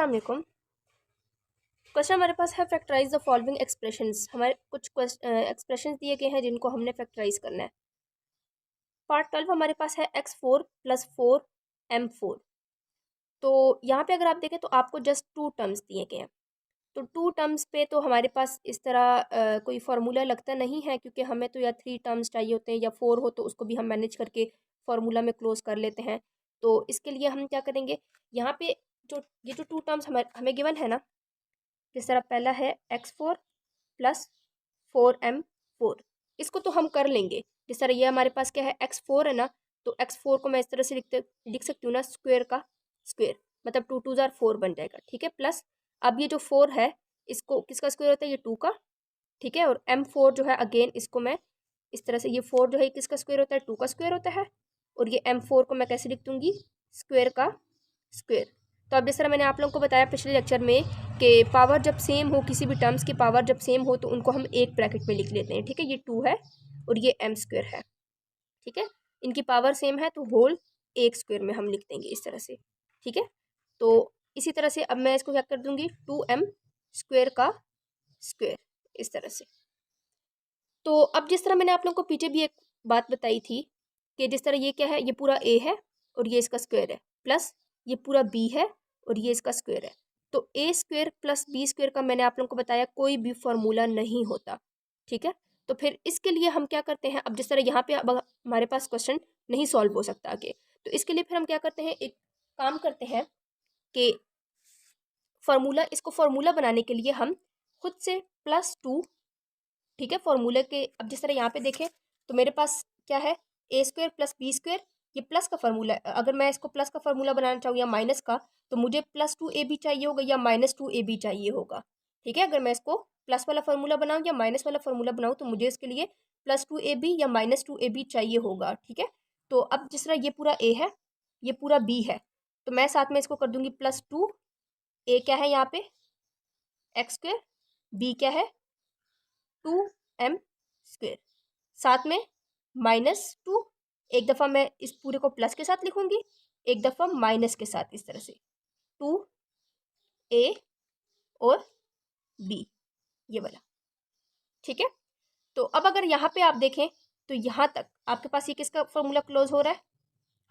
अस्सलाम वालेकुम। क्वेश्चन हमारे पास है फैक्टराइज द फॉलोइंग एक्सप्रेशंस। हमारे कुछ एक्सप्रेशंस दिए गए हैं जिनको हमने फैक्टराइज करना है। पार्ट 12 हमारे पास है x4 + 4m4। तो यहाँ पे अगर आप देखें तो आपको जस्ट 2 टर्म्स दिए गए हैं। तो 2 टर्म्स पे तो हमारे पास इस तरह कोई फार्मूला लगता नहीं है, क्योंकि हमें तो या 3 टर्म्स चाहिए होते हैं या 4 हो तो उसको भी हम मैनेज करके फार्मूला में क्लोज कर लेते हैं। तो इसके लिए हम क्या करेंगे, यहाँ पे जो ये जो 2 टर्म्स हमें गिवन है ना, जिस तरह पहला है x4 + 4m4, इसको तो हम कर लेंगे। जिस तरह ये हमारे पास क्या है x4 है ना, तो x4 को मैं इस तरह से लिख सकती हूँ ना, स्क्वायर का स्क्वायर, मतलब 2 2 जार 4 बन जाएगा। ठीक है, प्लस अब ये जो 4 है इसको किसका स्क्वायर होता है, ये 2 का। ठीक है, और m4 जो है अगेन इसको मैं इस तरह से, ये 4 जो है किसका स्क्वायर होता है, 2 का स्क्वायर होता है। और ये m4 को मैं कैसे लिख दूंगी, स्क्वायर का स्क्वायर। तो अब जिस तरह मैंने आप लोगों को बताया पिछले लेक्चर में कि पावर जब सेम हो, किसी भी टर्म्स की पावर जब सेम हो तो उनको हम एक ब्रैकेट में लिख लेते हैं। ठीक है, ये 2 है और ये m² है। ठीक है, इनकी पावर सेम है तो होल एक स्क्वायर में हम लिख देंगे इस तरह से। ठीक है, तो इसी तरह से अब मैं इसको क्या कर दूंगी, 2m² का स्क्वायर, इस तरह से। तो अब जिस तरह मैंने आप लोगों को पीछे भी एक बात बताई थी कि जिस तरह ये क्या है, ये पूरा a है और ये इसका स्क्वायर है, प्लस ये पूरा b है और ये इसका स्क्वायर है। तो a² + b² का मैंने आप लोगों को बताया कोई भी फॉर्मूला नहीं होता। ठीक है, तो फिर इसके लिए हम क्या करते हैं, अब जिस तरह यहाँ पे अब हमारे पास क्वेश्चन नहीं सॉल्व हो सकता आगे, तो इसके लिए फिर हम क्या करते हैं, एक काम करते हैं कि इसको फार्मूला बनाने के लिए हम खुद से +2, ठीक है, फॉर्मूले के, अब जिस तरह यहाँ पे देखें तो मेरे पास क्या है, a² + b², ये प्लस का फार्मूला है। अगर मैं इसको प्लस का फार्मूला बनाना चाहूँ या माइनस का, तो मुझे +2ab चाहिए होगा या -2ab चाहिए होगा। ठीक है, अगर मैं इसको प्लस वाला फार्मूला बनाऊँ या माइनस वाला फार्मूला बनाऊँ तो मुझे इसके लिए +2ab या -2ab चाहिए होगा। ठीक है, तो अब जिस तरह ये पूरा a है, ये पूरा b है, तो मैं साथ में इसको कर दूंगी +2। a क्या है यहाँ पे, x², b क्या है 2m², साथ में -2। एक दफ़ा मैं इस पूरे को प्लस के साथ लिखूंगी, एक दफ़ा माइनस के साथ, इस तरह से 2a और b, ये वाला। ठीक है, तो अब अगर यहाँ पे आप देखें तो यहाँ तक आपके पास ये किसका फॉर्मूला क्लोज हो रहा है,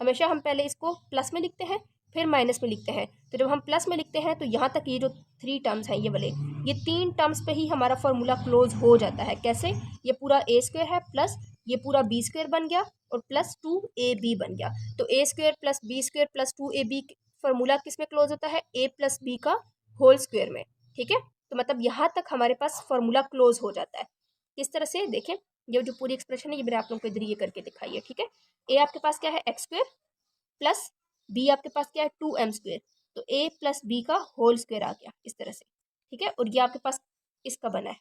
हमेशा हम पहले इसको प्लस में लिखते हैं फिर माइनस में लिखते हैं। तो जब हम प्लस में लिखते हैं तो यहाँ तक ये जो 3 टर्म्स हैं, ये वाले, ये 3 टर्म्स पे ही हमारा फॉर्मूला क्लोज हो जाता है। कैसे, ये पूरा a² है प्लस ये पूरा b² बन गया और +2ab बन गया। तो a² + b² + 2ab फॉर्मूला किस में क्लोज होता है, a + b का होल स्क्वायर में। ठीक है, तो मतलब यहाँ तक हमारे पास फॉर्मूला क्लोज हो जाता है। किस तरह से देखें, ये जो पूरी एक्सप्रेशन है ये मैंने आप लोगों को इधर ये करके दिखाई है। ठीक है, a आपके पास क्या है, x² प्लस b आपके पास क्या है 2m², तो a + b का होल स्क्वायर आ गया इस तरह से। ठीक है, और ये आपके पास इसका बना है,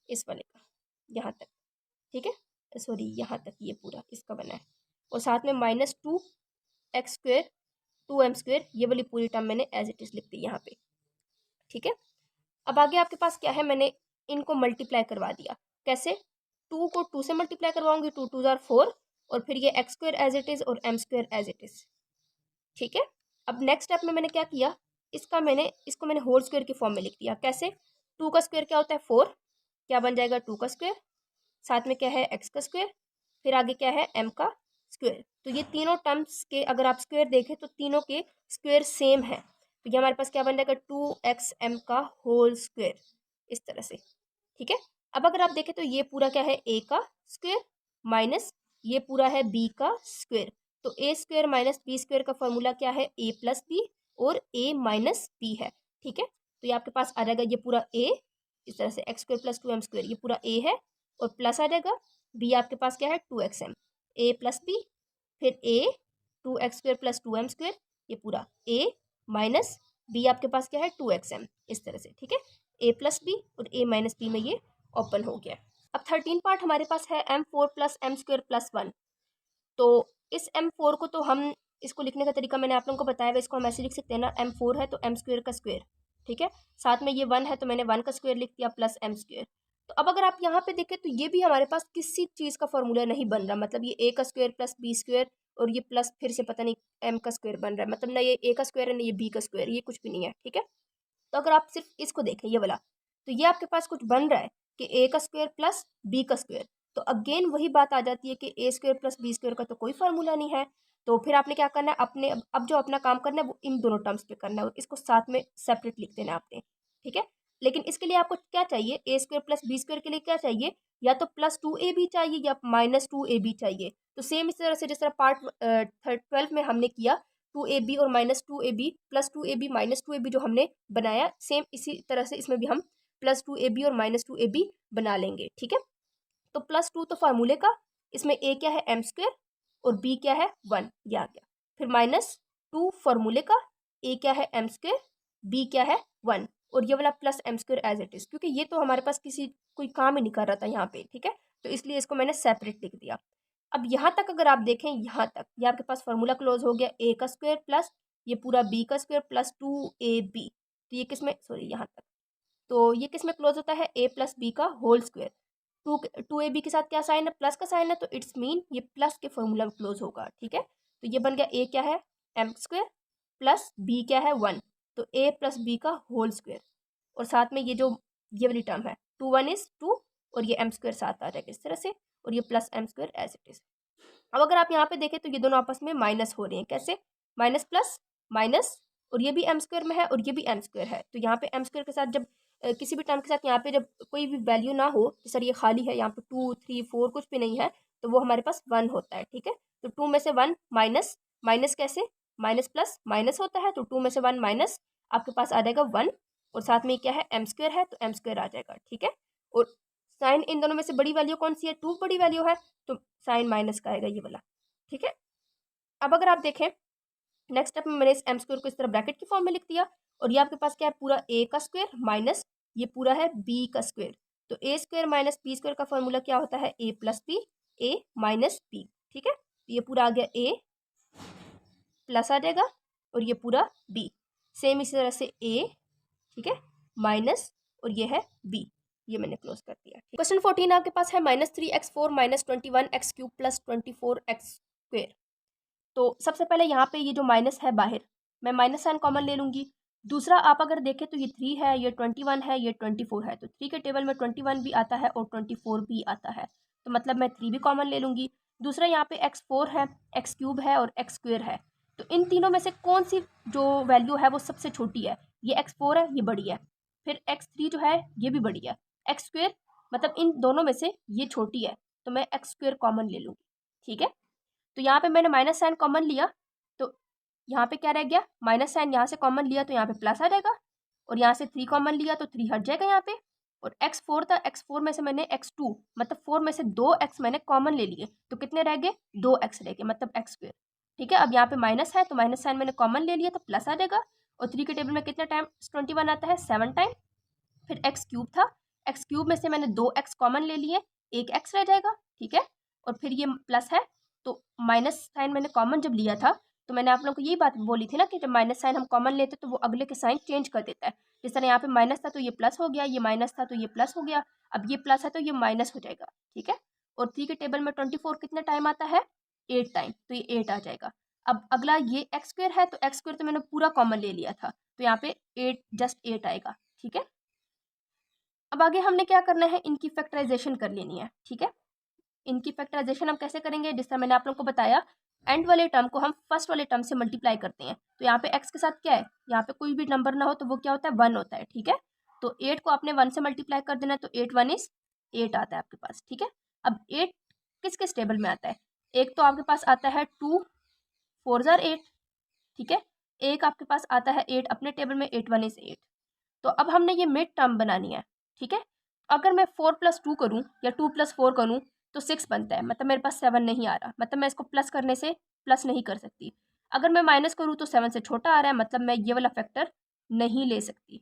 इस वाले का, यहाँ तक। ठीक है, सॉरी यहाँ तक ये पूरा इसका बना है, और साथ में -2x² 2m², ये वाली पूरी टर्म मैंने एज इट इज लिख दी यहाँ पे। ठीक है, अब आगे आपके पास क्या है, मैंने इनको मल्टीप्लाई करवा दिया। कैसे, 2 को 2 से मल्टीप्लाई करवाऊंगी, 2 2 जार 4, और फिर ये x² एज इट इज और m² एज इट इज। ठीक है, अब नेक्स्ट स्टेप में मैंने क्या किया, इसको मैंने होल स्क्वायर की फॉर्म में लिख दिया। कैसे, 2 का स्क्वायर क्या होता है 4, क्या बन जाएगा 2 का स्क्वायर, साथ में क्या है x का स्क्वायर, फिर आगे क्या है m का स्क्वायर। तो ये तीनों टर्म्स के अगर आप स्क्वायर देखें तो तीनों के स्क्वायर सेम है, तो ये हमारे पास क्या बन जाएगा 2xm का होल स्क्वायर, इस तरह से। ठीक है, अब अगर आप देखें तो ये पूरा क्या है a का स्क्वायर माइनस ये पूरा है b का स्क्वायर, तो a² - b² का फॉर्मूला क्या है, a + b और a - b है। ठीक है, तो ये आपके पास आ जाएगा ये पूरा a, इस तरह से x² + 2m², ये पूरा a है, और प्लस आ जाएगा b आपके पास क्या है 2xm, a + b, फिर a 2x² + 2m², ये पूरा a माइनस b आपके पास क्या है 2xm, इस तरह से। ठीक है, a + b और a - b में ये ओपन हो गया। अब 13 पार्ट हमारे पास है m4 + m² + 1। तो इस m4 को तो हम, इसको लिखने का तरीका मैंने आप लोगों को बताया हुआ, इसको हम ऐसे लिख सकते हैं ना, m4 है तो m² का स्क्वायर। ठीक है, साथ में ये 1 है तो मैंने 1 का स्क्वायर लिख दिया प्लस m²। तो अब अगर आप यहाँ पे देखें तो ये भी हमारे पास किसी चीज़ का फॉर्मूला नहीं बन रहा, मतलब ये a का स्क्वायर + b² और ये प्लस फिर से पता नहीं m का स्क्वायर बन रहा है, मतलब ना ये a का स्क्वायर है ना ये b का स्क्वायर, ये कुछ भी नहीं है, ठीक है। तो अगर आप सिर्फ इसको देखें ये वाला, तो ये आपके पास कुछ बन रहा है कि a का स्क्वायर प्लस b का स्क्वायर। तो अगेन वही बात आ जाती है कि a square plus b square का तो कोई फार्मूला नहीं है। तो फिर आपने क्या करना है, अपने अब जो अपना काम करना है वो इन दोनों टर्म्स पे करना है और इसको साथ में सेपरेट लिख देना है आपने, ठीक है। लेकिन इसके लिए आपको क्या चाहिए, ए स्क्वायर प्लस बी स्क्वायर के लिए क्या चाहिए, या तो +2ab चाहिए या -2ab चाहिए। तो सेम इस तरह से जिस तरह पार्ट 12 में हमने किया 2ab और -2ab +2ab -2ab जो हमने बनाया, सेम इसी तरह से इसमें भी हम +2ab और -2ab बना लेंगे, ठीक है। तो +2 तो फार्मूले का, इसमें a क्या है m स्क्वायर और b क्या है 1, ये आ गया। फिर -2 फार्मूले का, a क्या है m स्क्वायर, b क्या है 1 और ये वाला plus m square as it is, क्योंकि ये तो हमारे पास कोई काम ही नहीं कर रहा था यहाँ पे, ठीक है। तो इसलिए इसको मैंने सेपरेट लिख दिया। अब यहाँ तक अगर आप देखें, यहाँ तक ये आपके पास फार्मूला क्लोज हो गया, a का स्क्वायर प्लस ये पूरा b का स्क्वायर प्लस 2ab। तो ये किस में, सॉरी यहाँ तक, तो ये किस में क्लोज होता है, a प्लस बी का होल स्क्वायर। 2ab के साथ क्या साइन है, प्लस का साइन है, तो इट्स मीन ये प्लस के फॉर्मूला में क्लोज होगा, ठीक है। तो ये बन गया a क्या है m स्क्वायर प्लस b क्या है 1, तो a प्लस b का होल स्क्वायर और साथ में ये जो ये वाली टर्म है 2 1 इज 2 और ये m स्क्वायर साथ आ जाएगा इस तरह से और ये plus m square as it is. अब अगर आप यहाँ पे देखें तो ये दोनों आपस में माइनस हो रहे हैं, कैसे, माइनस प्लस माइनस और ये भी m स्क्वायर में है और ये भी m स्क्वायर है। तो यहाँ पे m स्क्वायर के साथ जब किसी भी टर्म के साथ यहाँ पे जब कोई भी वैल्यू ना हो, तो सर ये खाली है, यहाँ पे 2 3 4 कुछ भी नहीं है, तो वो हमारे पास 1 होता है, ठीक है। तो 2 में से 1 माइनस, माइनस कैसे, माइनस प्लस माइनस होता है, तो 2 में से 1 माइनस आपके पास आ जाएगा 1 और साथ में क्या है m स्क्वायर है, तो m स्क्वायर आ जाएगा, ठीक है। और साइन इन दोनों में से बड़ी वैल्यू कौन सी है, 2 बड़ी वैल्यू है, तो साइन माइनस का आएगा ये वाला, ठीक है। अब अगर आप देखें नेक्स्ट स्टेप में मैंने इस m स्क्वायर को इस तरह ब्रैकेट की फॉर्म में लिख दिया और ये आपके पास क्या है, पूरा a का स्क्वायर माइनस ये पूरा है b का स्क्वायर। तो a square minus b square का फॉर्मूला क्या होता है, a plus b, a minus b, ठीक है। तो ये पूरा आ गया a प्लस आ जाएगा और ये पूरा b, सेम इसी तरह से a, ठीक है, माइनस और ये है b, ये मैंने क्लोज कर दिया। क्वेश्चन 14 आपके पास है -3x4 -21x³ प्लस 24x²। तो सबसे पहले यहाँ पे ये जो माइनस है बाहर, मैं माइनस साइन कॉमन ले लूँगी। दूसरा आप अगर देखें तो ये 3 है, ये 21 है, ये 24 है, तो 3 के टेबल में 21 भी आता है और 24 भी आता है, तो मतलब मैं 3 भी कॉमन ले लूँगी। दूसरा यहाँ पे x4 है, x³ है और x² है, तो इन तीनों में से कौन सी जो वैल्यू है वो सबसे छोटी है, ये x4 है, ये बड़ी है, फिर x3 जो है ये भी बड़ी है, x² मतलब इन दोनों में से ये छोटी है, तो मैं x² कॉमन ले लूँगी, ठीक है। तो यहाँ पे मैंने माइनस साइन कॉमन लिया, तो यहाँ पे क्या रह गया, माइनस साइन यहाँ से कॉमन लिया तो यहाँ पे प्लस आ जाएगा और यहाँ से 3 कॉमन लिया तो 3 हट जाएगा यहाँ पे, और x4 था, x4 में से मैंने x2 मतलब 4 में से 2x मैंने कॉमन ले लिए, तो कितने रह गए, 2x रह गए, मतलब x², ठीक है। अब यहाँ पे माइनस है तो माइनस साइन मैंने कॉमन ले लिया तो प्लस आ जाएगा, और 3 के टेबल में कितना टाइम 21 आता है, 7 टाइम। फिर x³ था, x³ में से मैंने 2x कॉमन ले लिए, 1x रह जाएगा, ठीक है। और फिर ये प्लस है, तो माइनस साइन मैंने कॉमन जब लिया था तो मैंने आप लोगों को यही बात बोली थी ना कि जब माइनस साइन हम कॉमन लेते तो वो अगले के साइन चेंज कर देता है। जिस तरह यहाँ पे माइनस था तो ये प्लस हो गया, ये माइनस था तो ये प्लस हो गया, अब ये प्लस है तो ये माइनस हो जाएगा, ठीक है। और 3 के टेबल में 24 कितने टाइम आता है, 8 टाइम, तो ये 8 आ जाएगा। अब अगला ये x² है, तो x² तो मैंने पूरा कॉमन ले लिया था, तो यहाँ पे 8 जस्ट 8 आएगा, ठीक है। अब आगे हमने क्या करना है, इनकी फैक्टराइजेशन कर लेनी है, ठीक है। इनकी फैक्टराइजेशन हम कैसे करेंगे, जिस तरह मैंने आप लोगों को बताया, एंड वाले टर्म को हम फर्स्ट वाले टर्म से मल्टीप्लाई करते हैं। तो यहाँ पे x के साथ क्या है, यहाँ पे कोई भी नंबर ना हो तो वो क्या होता है, 1 होता है, ठीक है। तो 8 को आपने 1 से मल्टीप्लाई कर देना, तो 8 1 इज 8 आता है आपके पास, ठीक है। अब 8 किस किस टेबल में आता है, एक तो आपके पास आता है 2 4 जार 8, ठीक है। एक आपके पास आता है 8 अपने टेबल में, 8 1 इज 8। तो अब हमने ये मिड टर्म बनानी है, ठीक है। अगर मैं 4 + 2 करूँ या 2 + 4 करूँ तो 6 बनता है, मतलब मेरे पास 7 नहीं आ रहा, मतलब मैं इसको प्लस करने से प्लस नहीं कर सकती। अगर मैं माइनस करूँ तो 7 से छोटा आ रहा है, मतलब मैं ये वाला फैक्टर नहीं ले सकती।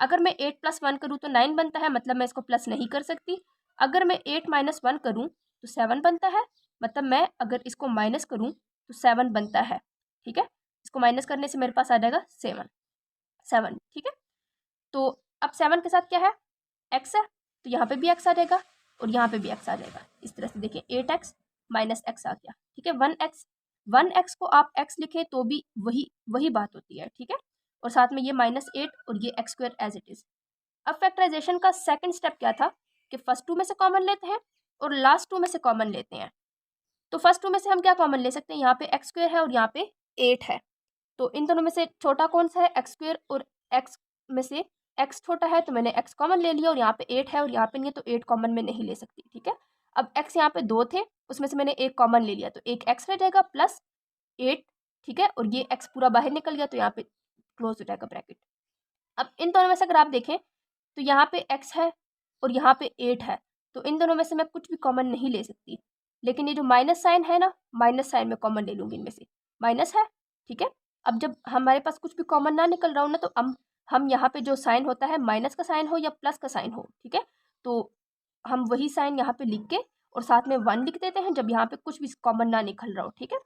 अगर मैं 8 + 1 करूँ तो 9 बनता है, मतलब मैं इसको प्लस नहीं कर सकती। अगर मैं 8 - 1 करूँ तो 7 बनता है, मतलब मैं अगर इसको माइनस करूँ तो 7 बनता है, ठीक है। इसको माइनस करने से मेरे पास आ जाएगा 7, ठीक है। तो अब 7 के साथ क्या है, x है, तो यहाँ पे भी x आ जाएगा और यहाँ पे भी x आ जाएगा। इस तरह से देखिए 8x - x आ गया, ठीक है। 1x 1x को आप x लिखें तो भी वही बात होती है, ठीक है। और साथ में ये -8 और ये x square as it is. अब फैक्टराइजेशन का सेकंड स्टेप क्या था कि फर्स्ट टू में से कॉमन लेते हैं और लास्ट टू में से कॉमन लेते हैं। तो फर्स्ट टू में से हम क्या कॉमन ले सकते हैं, यहाँ पे x स्क्वायर है और यहाँ पे 8 है, तो इन दोनों में से छोटा कौन सा है, x स्क्वायर, और x में से x छोटा है तो मैंने x कॉमन ले लिया, और यहाँ पे 8 है और यहाँ पे नहीं है तो 8 कॉमन में नहीं ले सकती, ठीक है। अब x यहाँ पे 2 थे, उसमें से मैंने एक कॉमन ले लिया तो एक x रह जाएगा प्लस 8, ठीक है, और ये x पूरा बाहर निकल गया तो यहाँ पे क्लोज हो जाएगा ब्रैकेट। अब इन दोनों में से अगर आप देखें तो यहाँ पे x है और यहाँ पे 8 है, तो इन दोनों में से मैं कुछ भी कॉमन नहीं ले सकती, लेकिन ये जो माइनस साइन है ना, माइनस साइन में कॉमन ले लूँगी, इनमें से माइनस है, ठीक है। अब जब हमारे पास कुछ भी कॉमन ना निकल रहा हो ना, तो हम यहाँ पे जो साइन होता है, माइनस का साइन हो या प्लस का साइन हो, ठीक है, तो हम वही साइन यहाँ पे लिख के और साथ में 1 लिख देते हैं जब यहाँ पे कुछ भी कॉमन ना निकल रहा हो, ठीक है।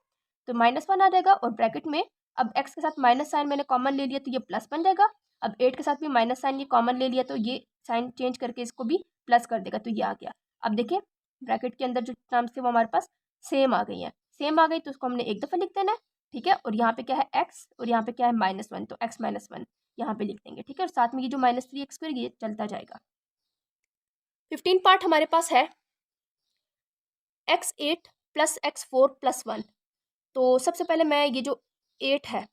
तो -1 आ जाएगा और ब्रैकेट में अब x के साथ माइनस साइन मैंने कॉमन ले लिया तो ये प्लस बन जाएगा। अब 8 के साथ भी माइनस साइन ये कॉमन ले लिया तो ये साइन चेंज करके इसको भी प्लस कर देगा, तो ये आ गया। अब देखिए ब्रैकेट के अंदर जो टर्म्स थे वो हमारे पास सेम आ गई हैं, सेम आ गई तो उसको हमने एक दफ़ा लिख देना है, ठीक है। और यहाँ पे क्या है x और यहाँ पे क्या है -1, तो x -1 यहाँ पे लिख देंगे, ठीक है। और साथ में ये जो -3x² ये चलता जाएगा। 15 पार्ट हमारे पास है x8 + x4 + 1। तो सबसे पहले मैं ये जो 8 है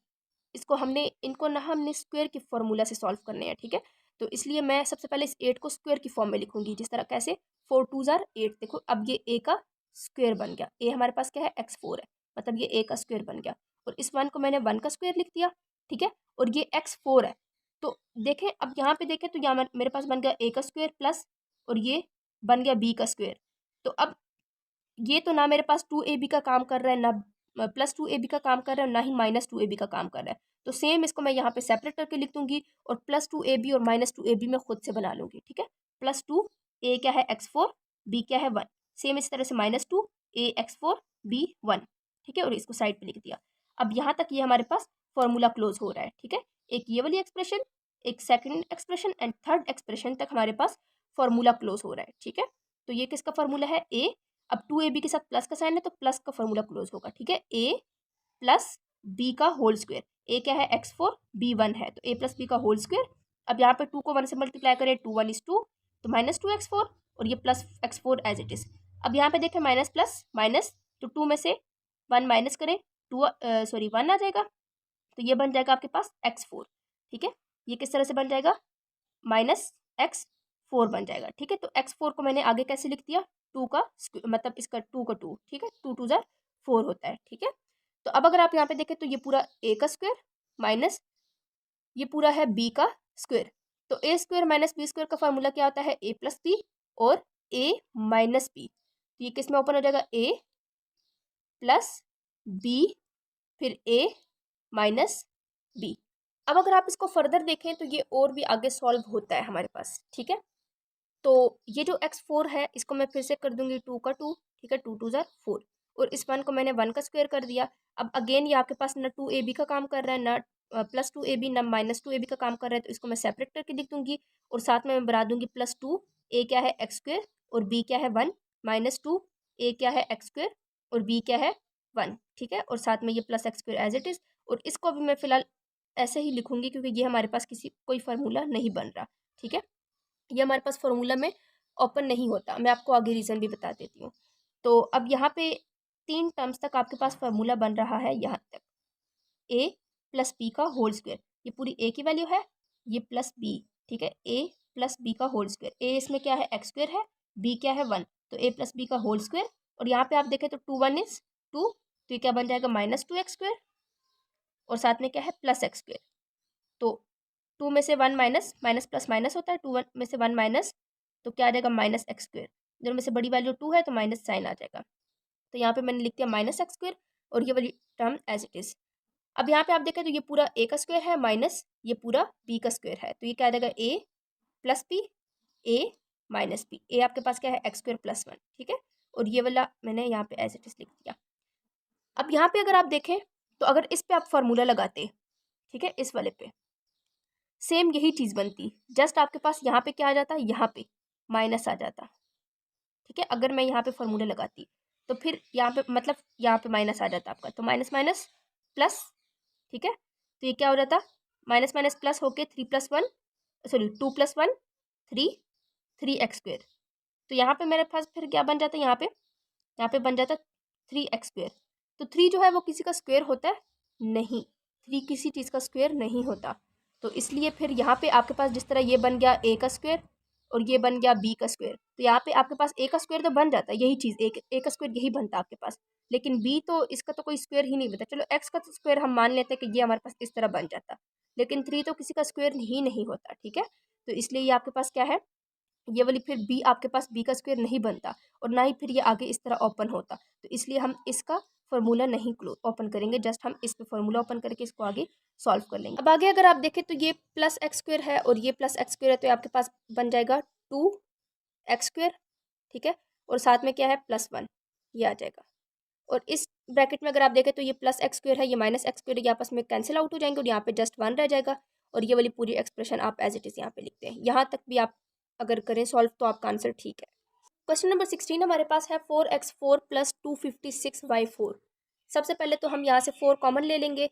इसको इनको ना हमने स्क्वायर की फॉर्मूला से सॉल्व करने हैं, ठीक है। तो इसलिए मैं सबसे पहले इस 8 को स्क्वायर की फॉर्म में लिखूंगी, जिस तरह कैसे 4 2 ज़ार 8। देखो अब ये a का स्क्वायर बन गया, a हमारे पास क्या है x4 है, मतलब ये a का स्क्वायर बन गया। और इस 1 को मैंने 1 का स्क्वायर लिख दिया, ठीक है। और ये x4 है, तो देखें अब यहाँ पे देखें तो यहाँ मेरे पास बन गया a का स्क्वायर प्लस और ये बन गया b का स्क्वायर। तो अब ये तो ना मेरे पास 2ab का काम कर रहा है, ना +2ab का काम कर रहा है, ना ही -2ab का काम कर रहा है। तो सेम इसको मैं यहाँ पे सेपरेट करके लिख दूंगी और +2ab और -2ab मैं खुद से बना लूँगी, ठीक है। +2 a क्या है x4, b क्या है 1, सेम इस तरह से -2 a x4 b 1, ठीक है। और इसको साइड पे लिख दिया। अब यहाँ तक ये हमारे पास फॉर्मूला क्लोज हो रहा है, ठीक है। एक ये वाली एक्सप्रेशन, एक second expression and third expression तक हमारे पास फॉर्मूला क्लोज हो रहा है, ठीक है। तो ये किसका फॉर्मूला है, a। अब 2ab के साथ प्लस का साइन है तो प्लस का फॉर्मूला क्लोज होगा, ठीक है। a + b का होल स्क्वायर, a क्या है x4 b 1 है, तो a + b का होल स्क्वायर। अब यहाँ पे 2 को 1 से मल्टीप्लाई करें 2 1 = 2, तो -2x4 और ये plus x4 as it is. अब यहाँ पे देखें माइनस प्लस माइनस, तो 2 में से 1 माइनस करें 1 आ जाएगा, तो ये बन जाएगा आपके पास x4, ठीक है। ये किस तरह से बन जाएगा, -x4 बन जाएगा, ठीक है। तो x4 को मैंने आगे कैसे लिख दिया, 2 का मतलब इसका 2 का 2, ठीक है, 2 2 ज़ार 4 होता है, ठीक है। तो अब अगर आप यहाँ पे देखें तो ये पूरा a का स्क्वायर माइनस ये पूरा है b का स्क्वायर। तो a square minus b square का फार्मूला क्या होता है, a + b और a - b। तो ये किस में ओपन हो जाएगा, a + b फिर a - b। अब अगर आप इसको फर्दर देखें तो ये और भी आगे सॉल्व होता है हमारे पास, ठीक है। तो ये जो x4 है इसको मैं फिर से कर दूंगी 2 का 2, ठीक है, 2 2 ज़ार 4 और इस 1 को मैंने 1 का स्क्वायर कर दिया। अब अगेन ये आपके पास ना 2ab का काम कर रहा है, ना +2ab, ना -2ab का काम कर रहा है, तो इसको मैं सेपरेट करके लिख दूंगी और साथ में मैं बढ़ा दूंगी +2, a क्या है x² और b क्या है 1, -2 a क्या है x² और b क्या है 1, ठीक है। और साथ में ये +x² एज इट इज़। और इसको अभी मैं फिलहाल ऐसे ही लिखूंगी क्योंकि ये हमारे पास कोई फार्मूला नहीं बन रहा, ठीक है। ये हमारे पास फार्मूला में ओपन नहीं होता, मैं आपको आगे रीज़न भी बता देती हूँ। तो अब यहाँ पे 3 टर्म्स तक आपके पास फार्मूला बन रहा है, यहाँ तक a + b का होल स्क्वायर, ये पूरी a की वैल्यू है, ये प्लस b, ठीक है, a + b का होल स्क्वायर। a इसमें क्या है, x² है, b क्या है 1, तो a + b का होल स्क्वायर। और यहाँ पे आप देखें तो 2 1 = 2, तो ये क्या बन जाएगा, -2x² और साथ में क्या है +x²। तो 2 में से 1 माइनस, माइनस प्लस माइनस होता है, 2 में से 1 माइनस, तो क्या आ जाएगा, -x²। दोनों में से बड़ी वैल्यू 2 है तो माइनस साइन आ जाएगा। तो यहाँ पे मैंने लिख दिया -x² और ये वाली टर्म एज इट इज़। अब यहाँ पे आप देखें तो ये पूरा a का स्क्वायर है माइनस ये पूरा b का स्क्वायर है, तो ये क्या आ जाएगा, a + b a - b। a आपके पास क्या है, x² + 1, ठीक है। और ये वाला मैंने यहाँ पे एज इट इज़ लिख दिया। अब यहाँ पे अगर आप देखें तो अगर इस पे आप फार्मूला लगाते, ठीक है, इस वाले पे सेम यही चीज़ बनती, जस्ट आपके पास यहाँ पे क्या आ जाता, यहाँ पे माइनस आ जाता, ठीक है। अगर मैं यहाँ पे फार्मूला लगाती तो फिर यहाँ पे मतलब यहाँ पे माइनस आ जाता आपका, तो माइनस माइनस प्लस, ठीक है। तो ये क्या हो जाता, माइनस माइनस प्लस होके 3+1 सॉरी 2+1 3 3x²। तो यहाँ पे मेरे पास फिर क्या बन जाता है, यहाँ पे बन जाता 3x²। तो 3 जो है वो किसी का स्क्वायर होता है नहीं, 3 किसी चीज़ का स्क्वायर नहीं होता। तो इसलिए फिर यहाँ पे आपके पास जिस तरह ये बन गया a का स्क्वायर और ये बन गया b का स्क्वायर, तो यहाँ पे आपके पास a का स्क्वायर तो बन जाता है, यही चीज़ a का स्क्वायर यही बनता है आपके पास, लेकिन b तो इसका तो कोई स्क्वायर ही नहीं बनता। चलो x का तो स्क्वायर हम मान लेते हैं कि ये हमारे पास इस तरह बन जाता, लेकिन 3 तो किसी का स्क्वायर ही नहीं होता, ठीक है। तो इसलिए ये आपके पास क्या है, ये वाली फिर b आपके पास b का स्क्वायर नहीं बनता और ना ही फिर ये आगे इस तरह ओपन होता। तो इसलिए हम इसका फॉर्मूला नहीं ओपन करेंगे, जस्ट हम इस पे फॉर्मूला ओपन करके इसको आगे सॉल्व कर लेंगे। अब आगे अगर आप देखें तो ये +x² है और ये +x² है, तो आपके पास बन जाएगा 2x², ठीक है। और साथ में क्या है +1, ये आ जाएगा। और इस ब्रैकेट में अगर आप देखें तो ये +x² है, ये -x² ये आपस में कैंसिल आउट हो जाएंगे और यहाँ पे जस्ट 1 रह जाएगा। और ये वाली पूरी एक्सप्रेशन आप एज इट इज़ यहाँ पे लिखते हैं। यहाँ तक भी आप अगर करें सॉल्व तो आपका आंसर ठीक है। क्वेश्चन नंबर 16 हमारे पास है 4x4 + 256y4। सबसे पहले तो हम यहाँ से 4 कॉमन ले लेंगे।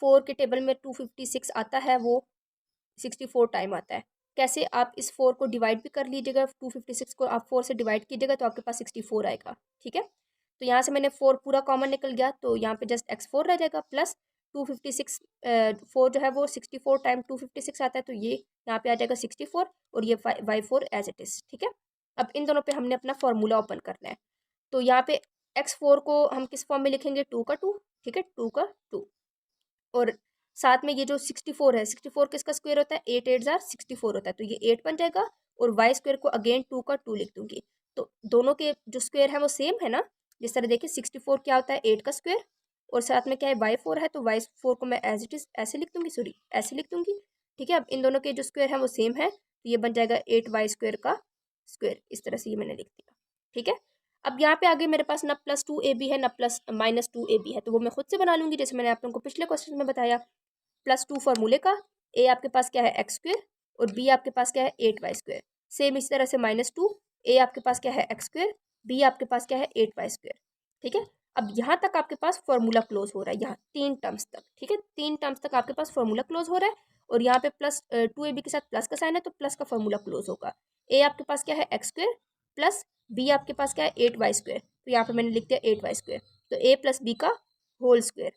4 के टेबल में 256 आता है, वो 64 टाइम आता है। कैसे, आप इस 4 को डिवाइड भी कर लीजिएगा, 256 को आप 4 से डिवाइड कीजिएगा तो आपके पास 64 आएगा, ठीक है। तो यहाँ से मैंने 4 पूरा कॉमन निकल गया, तो यहाँ पे जस्ट x4 रह जाएगा प्लस 256 4 जो है वो 64 टाइम 256 आता है, तो ये यहाँ पे आ जाएगा 64 और ये y4 एज इट इज़, ठीक है। अब इन दोनों पे हमने अपना फॉर्मूला ओपन करना है। तो यहाँ पे x4 को हम किस फॉर्म में लिखेंगे, 2 का 2, ठीक है, 2 का 2। और साथ में ये जो 64 है, 64 किसका स्क्वायर होता है, 8 8 64 होता है, तो ये 8 बन जाएगा। और वाई स्क्वायर को अगेन 2 का 2 लिख दूंगी। तो दोनों के जो स्क्वायर है वो सेम है ना। जिस तरह देखिए 64 क्या होता है 8 का स्क्वायर, और साथ में क्या है y4 है, तो y4 को मैं एज इट इज ऐसे लिख दूंगी, सॉरी ऐसे लिख दूंगी, ठीक है। अब इन दोनों के जो स्क्वायर है वो सेम है, तो ये बन जाएगा 8y² का स्क्वायर। इस तरह से ये मैंने लिख दिया, ठीक है। अब यहाँ पे आगे मेरे पास ना +2ab है ना -2ab है, तो वो मैं खुद से बना लूंगी, जैसे मैंने आप लोगों को पिछले क्वेश्चन में बताया। +2 फॉर्मूले का, a आपके पास क्या है x² और b आपके पास क्या है 8y²। सेम इसी तरह से -2, a आपके पास क्या है x², b आपके पास क्या है 8y², ठीक है। अब यहाँ तक आपके पास फॉर्मूला क्लोज हो रहा है, यहाँ 3 टर्म्स तक, ठीक है, 3 टर्म्स तक आपके पास फॉर्मूला क्लोज हो रहा है। और यहाँ पे +2ab के साथ प्लस का साइन है, तो प्लस का फॉर्मूला क्लोज होगा। a आपके पास क्या है x² प्लस b आपके पास क्या है 8y², तो यहाँ पे मैंने लिख दिया 8y², तो a + b का होल स्क्वायर,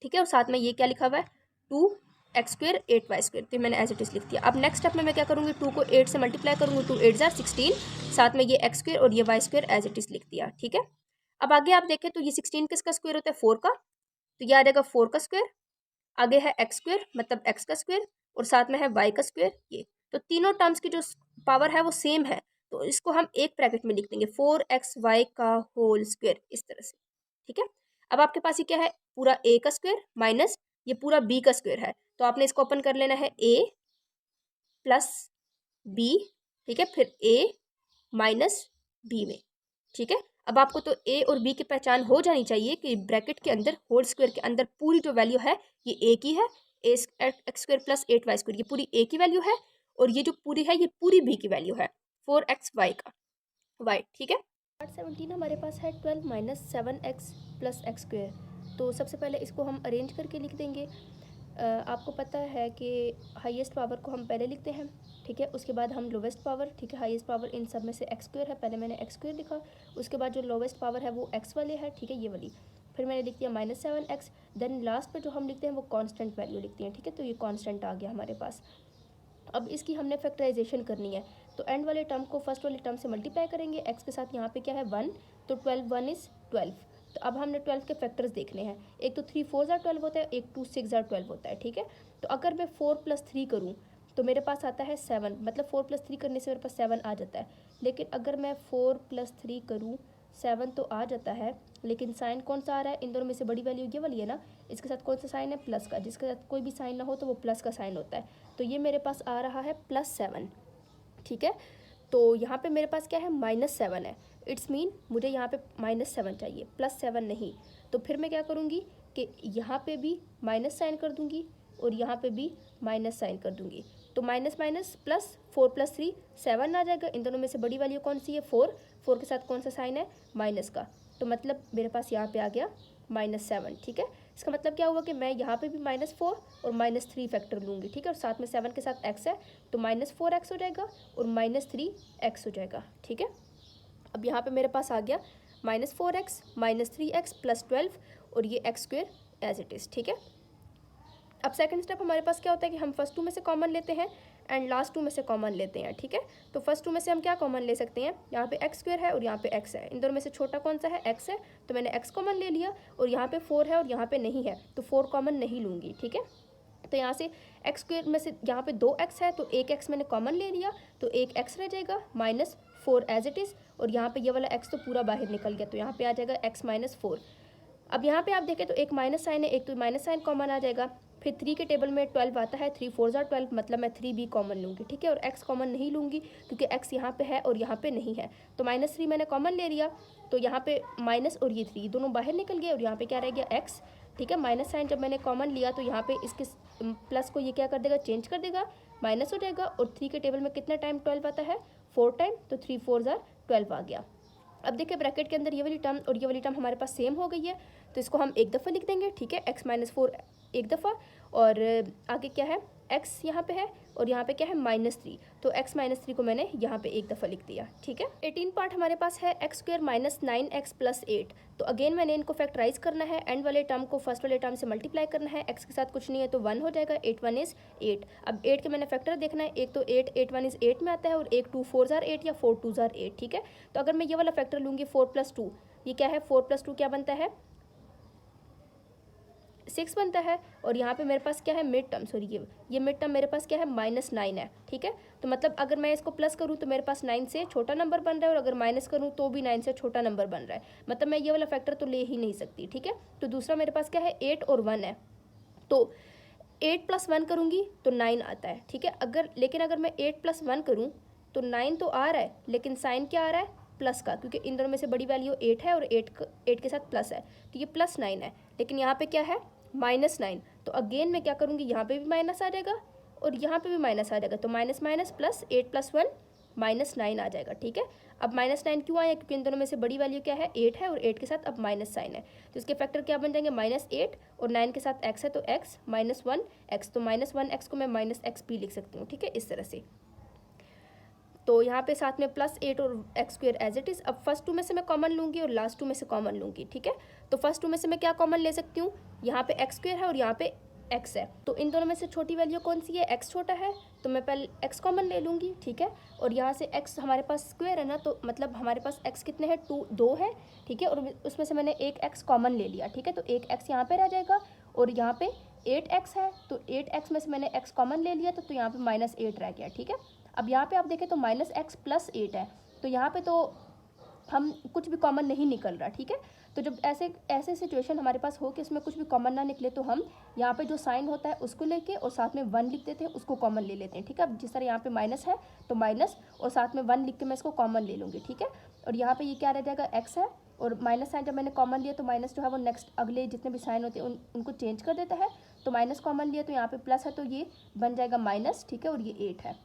ठीक है। और साथ में ये क्या लिखा हुआ है 2x² 8y², तो मैंने एज इट इज लिख दिया। अब नेक्स्ट स्टेप में मैं क्या करूँगी, 2 को 8 से मल्टीप्लाई करूँगी, 2 8 16, साथ में ये x² और ये y² एज इट इज लिख दिया, ठीक है। अब आगे आप देखें तो ये 16 किसका स्क्वायर होता है, 4 का, तो ये आ जाएगा 4 का स्क्वायर। आगे है x² मतलब x का स्क्वायर, और साथ में है y का स्क्वायर, ये तो तीनों टर्म्स की जो पावर है वो सेम है, तो इसको हम एक ब्रैकेट में लिख देंगे 4xy का होल स्क्वायर, इस तरह से, ठीक है। अब आपके पास ये क्या है, पूरा a का स्क्वायर माइनस ये पूरा b का स्क्वायर है, तो आपने इसको ओपन कर लेना है a + b, ठीक है, फिर a - b में, ठीक है। अब आपको तो a और b की पहचान हो जानी चाहिए कि ब्रैकेट के अंदर होल स्क्वायर के अंदर पूरी जो वैल्यू है ये a की है, x² + 8y² ये पूरी a की वैल्यू है, और ये जो पूरी है ये पूरी b की वैल्यू है 4xy का y, ठीक है। पार्ट 17 हमारे पास है 12 - 7x + x²। तो सबसे पहले इसको हम अरेंज करके लिख देंगे। आपको पता है कि हाईएस्ट पावर को हम पहले लिखते हैं, ठीक है, उसके बाद हम लोवेस्ट पावर, ठीक है, हाईएस्ट पावर इन सब में से x² है, पहले मैंने x² लिखा, उसके बाद जो लोवेस्ट पावर है वो x वाले है, ठीक है, ये वाली, फिर मैंने लिख दिया -7x, देन लास्ट पे जो हम लिखते हैं वो कांस्टेंट वैल्यू लिखते हैं, ठीक है, तो ये कांस्टेंट आ गया हमारे पास। अब इसकी हमने फैक्टराइजेशन करनी है, तो एंड वाले टर्म को फर्स्ट वाले टर्म से मल्टीप्लाई करेंगे, x के साथ यहाँ पे क्या है 1, तो 12 1 = 12। तो अब हमने 12 के फैक्टर्स देखने हैं, एक तो 3 4 12 होता है, एक 2 6 12 होता है, ठीक है। तो अगर मैं 4 + 3 करूँ तो मेरे पास आता है 7, मतलब 4 + 3 करने से मेरे पास 7 आ जाता है। लेकिन अगर मैं 4 + 3 करूँ 7 तो आ जाता है, लेकिन साइन कौन सा आ रहा है, इन दोनों में से बड़ी वैल्यू ये वाली है ना, इसके साथ कौन सा साइन है, प्लस का, जिसके साथ कोई भी साइन ना हो तो वो प्लस का साइन होता है, तो ये मेरे पास आ रहा है +7, ठीक है। तो यहाँ पे मेरे पास क्या है -7 है, इट्स मीन मुझे यहाँ पे -7 चाहिए, +7 नहीं। तो फिर मैं क्या करूँगी कि यहाँ पे भी माइनस साइन कर दूँगी और यहाँ पे भी माइनस साइन कर दूँगी, तो माइनस माइनस प्लस 4 + 3 7 आ जाएगा। इन दोनों में से बड़ी वैल्यू कौन सी है 4, 4 के साथ कौन सा साइन है माइनस का, तो मतलब मेरे पास यहाँ पे आ गया -7, ठीक है। इसका मतलब क्या हुआ कि मैं यहाँ पे भी -4 और -3 फैक्टर लूँगी, ठीक है, और साथ में 7 के साथ x है तो -4x हो जाएगा और -3x हो जाएगा, ठीक है। अब यहाँ पे मेरे पास आ गया -4x -3x + 12 और ये x² एज इट इज़, ठीक है। अब सेकंड स्टेप हमारे पास क्या होता है कि हम फर्स्ट टू में से कॉमन लेते हैं एंड लास्ट टू में से कॉमन लेते हैं, ठीक है। तो फर्स्ट टू में से हम क्या कॉमन ले सकते हैं, यहाँ पे x² है और यहाँ पे x है, इन दोनों में से छोटा कौन सा है, x है, तो मैंने x कॉमन ले लिया, और यहाँ पे 4 है और यहाँ पे नहीं है तो 4 कॉमन नहीं लूँगी, ठीक है। तो यहाँ से x² में से यहाँ पे 2x है तो एक x मैंने कॉमन ले लिया, तो एक x रह जाएगा -4 एज इट इज़, और यहाँ पे ये वाला x तो पूरा बाहर निकल गया, तो यहाँ पे आ जाएगा x -4। अब यहाँ पे आप देखें तो एक माइनस साइन है, एक तो माइनस साइन कॉमन आ जाएगा, फिर 3 के टेबल में 12 आता है, 3 4 ज़ा 12, मतलब मैं 3 भी कॉमन लूँगी, ठीक है, और x कॉमन नहीं लूँगी क्योंकि x यहाँ पे है और यहाँ पे नहीं है, तो -3 मैंने कॉमन ले लिया, तो यहाँ पे माइनस और ये 3 दोनों बाहर निकल गए और यहाँ पे क्या रह गया x, ठीक है। माइनस साइन जब मैंने कॉमन लिया तो यहाँ पे इसके प्लस को ये क्या कर देगा, चेंज कर देगा, माइनस हो जाएगा, और 3 के टेबल में कितना टाइम 12 आता है, 4 टाइम, तो 3 4 ज़ा 12 आ गया। अब देखिए ब्रैकेट के अंदर ये वाली टर्म और ये वाली टर्म हमारे पास सेम हो गई है, तो इसको हम एक दफ़ा लिख देंगे, ठीक है, x -4 एक दफ़ा, और आगे क्या है, x यहाँ पे है और यहाँ पे क्या है -3, तो x -3 को मैंने यहाँ पे एक दफ़ा लिख दिया, ठीक है। 18 पार्ट हमारे पास है x² -9x + 8, तो अगेन मैंने इनको फैक्टराइज करना है, एंड वाले टर्म को फर्स्ट वाले टर्म से मल्टीप्लाई करना है, x के साथ कुछ नहीं है तो 1 हो जाएगा, 8 1 इज़ 8। अब 8 के मैंने फैक्टर देखना है, एक तो 8 8 1 इज़ 8 में आता है, और एक 2 4 ज़ा 8 या 4 2 ज़ा 8, ठीक है। तो अगर मैं ये वाला फैक्टर लूँगी 4 + 2, ये क्या है, 4 + 2 क्या बनता है, 6 बनता है, और यहाँ पे मेरे पास क्या है, मिड टर्म, सॉरी ये मिड टर्म मेरे पास क्या है, -9 है, ठीक है। तो मतलब अगर मैं इसको प्लस करूँ तो मेरे पास 9 से छोटा नंबर बन रहा है, और अगर माइनस करूँ तो भी 9 से छोटा नंबर बन रहा है, मतलब मैं ये वाला फैक्टर तो ले ही नहीं सकती, ठीक है। तो दूसरा मेरे पास क्या है, 8 और 1 है, तो 8 + 1 करूँगी तो 9 आता है, ठीक है। लेकिन अगर मैं 8 + 1 करूँ तो 9 तो आ रहा है, लेकिन साइन क्या आ रहा है, प्लस का, क्योंकि इन दोनों में से बड़ी वैल्यू 8 है और 8 के साथ प्लस है, तो ये +9 है, लेकिन यहाँ पे क्या है, -9, तो अगेन मैं क्या करूँगी, यहाँ पे भी माइनस आ जाएगा और यहाँ पे भी माइनस आ जाएगा, तो माइनस माइनस प्लस 8 + 1 -9 आ जाएगा, ठीक है। अब -9 क्यों आया, क्योंकि इन दोनों में से बड़ी वैल्यू क्या है, 8 है, और 8 के साथ अब माइनस साइन है, तो इसके फैक्टर क्या बन जाएंगे, -8 और 9 के साथ x है तो x -1x, तो -1x को मैं -x भी लिख सकती हूँ, ठीक है, इस तरह से। तो यहाँ पे साथ में +8 और x² एज इट इज़। अब फर्स्ट टू में से मैं कॉमन लूँगी और लास्ट टू में से कॉमन लूँगी, ठीक है। तो फर्स्ट टू में से मैं क्या कॉमन ले सकती हूँ, यहाँ पे x² है और यहाँ पे x है, तो इन दोनों में से छोटी वैल्यू कौन सी है, x छोटा है, तो मैं पहले x कॉमन ले लूँगी, ठीक है। और यहाँ से x हमारे पास स्क्वायर है ना, तो मतलब हमारे पास x कितने हैं, 2 है, ठीक है, और उसमें से मैंने एक x कॉमन ले लिया, ठीक है, तो एक x यहाँ पे रह जाएगा, और यहाँ पे 8x है, तो 8x में से मैंने x कॉमन ले लिया, तो यहाँ पे -8 रह गया, ठीक है। अब यहाँ पे आप देखें तो -x + 8 है, तो यहाँ पे तो हम कुछ भी कॉमन नहीं निकल रहा, ठीक है। तो जब ऐसे सिचुएशन हमारे पास हो कि इसमें कुछ भी कॉमन ना निकले, तो हम यहाँ पे जो साइन होता है उसको लेके और साथ में 1 लिख देते हैं, उसको कॉमन ले लेते हैं, ठीक है। अब जिस तरह यहाँ पे माइनस है तो माइनस और साथ में 1 लिख के मैं इसको कॉमन ले लूँगी, ठीक है। और यहाँ पे ये क्या रह जाएगा, x है, और माइनस साइन जब मैंने कॉमन लिया तो माइनस जो है वो नेक्स्ट अगले जितने भी साइन होते हैं उनको चेंज कर देता है, तो माइनस कॉमन लिया तो यहाँ पे प्लस है, तो ये बन जाएगा माइनस, ठीक है, और ये 8 है।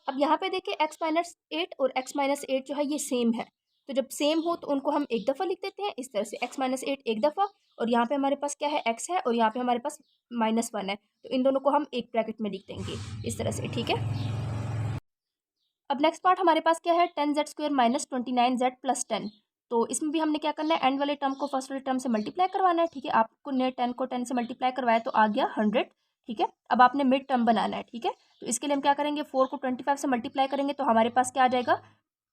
अब यहाँ पे देखिए x -8 और x -8 जो है ये सेम है, तो जब सेम हो तो उनको हम एक दफ़ा लिख देते हैं इस तरह से, x -8 एक दफ़ा, और यहाँ पे हमारे पास क्या है, x है, और यहाँ पे हमारे पास -1 है, तो इन दोनों को हम एक ब्रैकेट में लिख देंगे इस तरह से, ठीक है। अब नेक्स्ट पार्ट हमारे पास क्या है, 10z² -29z + 10, तो इसमें भी हमने क्या करना है, एंड वाले टर्म को फर्स्ट वाले टर्म से मल्टीप्लाई करवाना है, ठीक है। आपको ने 10 को 10 से मल्टीप्लाई करवाया तो आ गया 100, ठीक है। अब आपने मिड टर्म बनाना है, ठीक है, तो इसके लिए हम क्या करेंगे, 4 को 25 से मल्टीप्लाई करेंगे तो हमारे पास क्या आ जाएगा,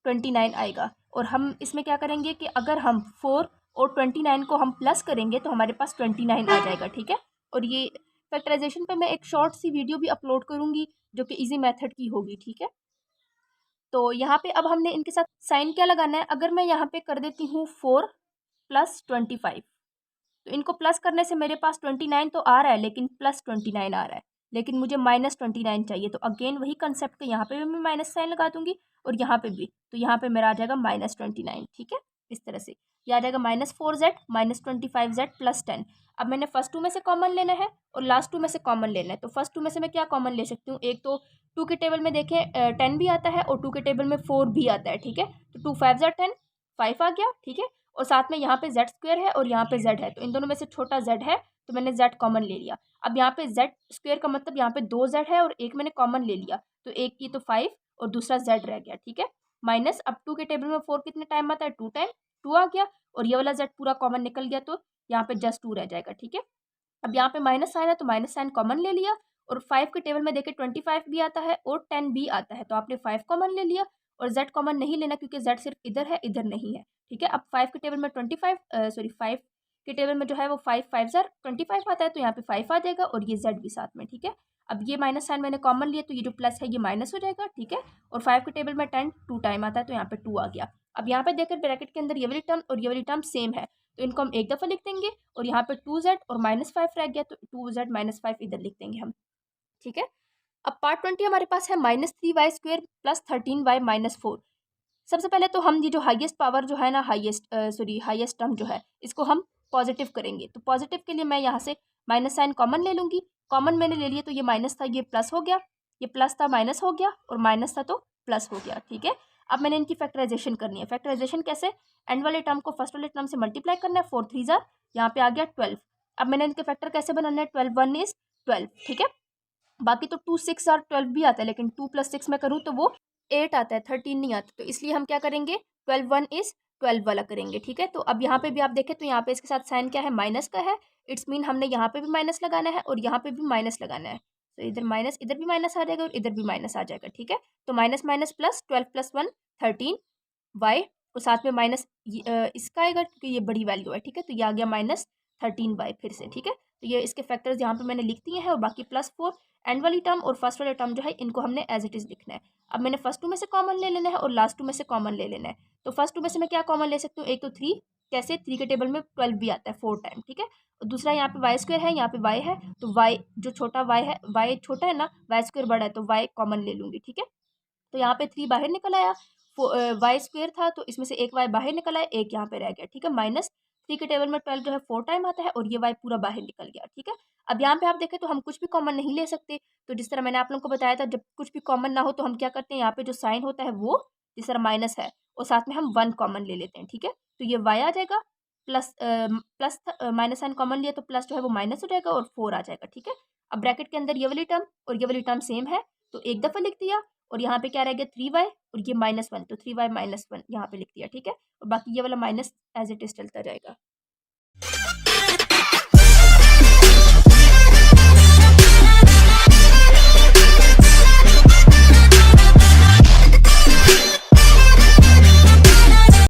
29 आएगा, और हम इसमें क्या करेंगे कि अगर हम 4 और 29 को हम प्लस करेंगे तो हमारे पास 29 आ जाएगा, ठीक है। और ये फैक्टराइजेशन पे मैं एक शॉर्ट सी वीडियो भी अपलोड करूँगी जो कि ईजी मेथड की होगी, ठीक है। तो यहाँ पे अब हमने इनके साथ साइन क्या लगाना है, अगर मैं यहाँ पे कर देती हूँ 4 + 25, तो इनको प्लस करने से मेरे पास 29 तो आ रहा है, लेकिन +29 आ रहा है, लेकिन मुझे -29 चाहिए, तो अगेन वही कंसेप्ट के यहाँ पे भी मैं माइनस साइन लगा दूंगी और यहाँ पे भी, तो यहाँ पे मेरा आ जाएगा -29, ठीक है, इस तरह से ये आ जाएगा -4z -25z + 10। अब मैंने फर्स्ट टू में से कॉमन लेना है और लास्ट टू में से कॉमन लेना है, तो फर्स्ट टू में से मैं क्या कॉमन ले सकती हूँ, एक तो 2 के टेबल में देखें 10 भी आता है और 2 के टेबल में 4 भी आता है, ठीक है, तो 2 5 ज़ा 10, 5 आ गया, ठीक है। और साथ में यहाँ पे जेड स्क्वायर है और यहाँ पे जेड है, तो इन दोनों में से छोटा जेड है तो मैंने जेड कॉमन ले लिया। अब यहाँ पे जेड स्क्वायर का मतलब यहाँ पे 2 जेड है और एक मैंने कॉमन ले लिया, तो एक की तो 5 और दूसरा जेड रह गया, ठीक है। माइनस, अब 2 के टेबल में 4 कितने टाइम आता है, 2 टाइम, 2 आ गया और ये वाला जेड पूरा कॉमन निकल गया, तो यहाँ पे जस्ट 2 रह जाएगा, ठीक है। अब यहाँ पे माइनस साइन है तो माइनस साइन कॉमन ले लिया, और 5 के टेबल में देखे 25 भी आता है और 10 भी आता है, तो आपने 5 कॉमन ले लिया और z कॉमन नहीं लेना क्योंकि z सिर्फ इधर है, इधर नहीं है, ठीक है। अब 5 के टेबल में 5 के टेबल में जो है वो 5 5 ज़र 25 आता है, तो यहाँ पे 5 आ जाएगा और ये z भी साथ में, ठीक है। अब ये माइनस साइन मैंने कॉमन लिया तो ये जो प्लस है ये माइनस हो जाएगा, ठीक है। और 5 के टेबल में 10 2 टाइम आता है, तो यहाँ पे 2 आ गया। अब यहाँ पे देखकर ब्रैकेट के अंदर ये वाली टर्म और ये वाली टर्म सेम है, तो इनको हम एक दफ़ा लिख देंगे और यहाँ पे 2z और -5 रह गया, तो 2z -5 इधर लिख देंगे हम, ठीक है। अब पार्ट 20 हमारे पास है -3y² + 13y-4। सबसे पहले तो हम ये जो हाईएस्ट पावर जो है ना, हाईएस्ट टर्म जो है, इसको हम पॉजिटिव करेंगे। तो पॉजिटिव के लिए मैं यहाँ से माइनस साइन कॉमन ले लूँगी, कॉमन मैंने ले लिया तो ये माइनस था ये प्लस हो गया, ये प्लस था माइनस हो गया और माइनस था तो प्लस हो गया, ठीक है। अब मैंने इनकी फैक्टराइजेशन करनी है। फैक्टराइजेशन कैसे, एंड वाले टर्म को फर्स्ट वाले टर्म से मल्टीप्लाई करना है, 4 3 ज़ार, यहाँ पे आ गया 12। अब मैंने इनके फैक्टर कैसे बनाना है, 12 1 इज 12, ठीक है। बाकी तो 2 6 और 12 भी आता है, लेकिन 2 + 6 में करूँ तो वो 8 आता है, 13 नहीं आता, तो इसलिए हम क्या करेंगे, 12 1 इज 12 वाला करेंगे, ठीक है। तो अब यहाँ पे भी आप देखें तो यहाँ पे इसके साथ साइन क्या है, माइनस का है, इट्स मीन हमने यहाँ पे भी माइनस लगाना है और यहाँ पे भी माइनस लगाना है, तो इधर माइनस, इधर भी माइनस आ जाएगा और इधर भी माइनस आ जाएगा, ठीक है। तो माइनस माइनस प्लस, 12 + 1 13 वाई, और साथ में माइनस इसका आएगा क्योंकि ये बड़ी वैल्यू है, ठीक है। तो ये आ गया -13 वाई फिर से, ठीक है। तो ये इसके फैक्टर्स यहाँ पे मैंने लिख दिए हैं, और बाकी +4 एंड वाली टर्म और फर्स्ट वाले टर्म जो है इनको हमने एज इट इज़ लिखना है। अब मैंने फर्स्ट 2 में से कॉमन ले लेना है और लास्ट 2 में से कॉमन ले लेना है। तो फर्स्ट 2 में से मैं क्या कॉमन ले सकती हूँ, एक तो 3, कैसे, 3 के टेबल में 12 भी आता है 4 टाइम, ठीक है। और दूसरा यहाँ पे y² है, यहाँ पे y है, तो y जो छोटा y है, y छोटा है ना, y² बड़ा है, तो y कॉमन ले लूँगी, ठीक है। तो यहाँ पे 3 बाहर निकल आया, y² था तो इसमें से एक y बाहर निकल आया, एक यहाँ पे रह गया, ठीक है। -3 के टेबल में 12 जो है 4 टाइम आता है और ये y पूरा बाहर निकल गया, ठीक है। अब यहाँ पे आप देखें तो हम कुछ भी कॉमन नहीं ले सकते, तो जिस तरह मैंने आप लोगों को बताया था, जब कुछ भी कॉमन ना हो तो हम क्या करते हैं, यहाँ पे जो साइन होता है वो जिस तरह माइनस है और साथ में हम 1 कॉमन ले लेते हैं, ठीक है। तो ये y आ जाएगा, प्लस माइनस साइन कॉमन लिया तो प्लस जो है वो माइनस हो जाएगा और 4 आ जाएगा, ठीक है। अब ब्रैकेट के अंदर ये वाली टर्म और ये वाली टर्म सेम है, तो एक दफ़ा लिख दिया, और यहाँ पे क्या रह गया, 3y और ये -1, तो 3y -1 यहाँ पे लिख दिया, ठीक है। और बाकी ये वाला माइनस एज इट इज चलता जाएगा।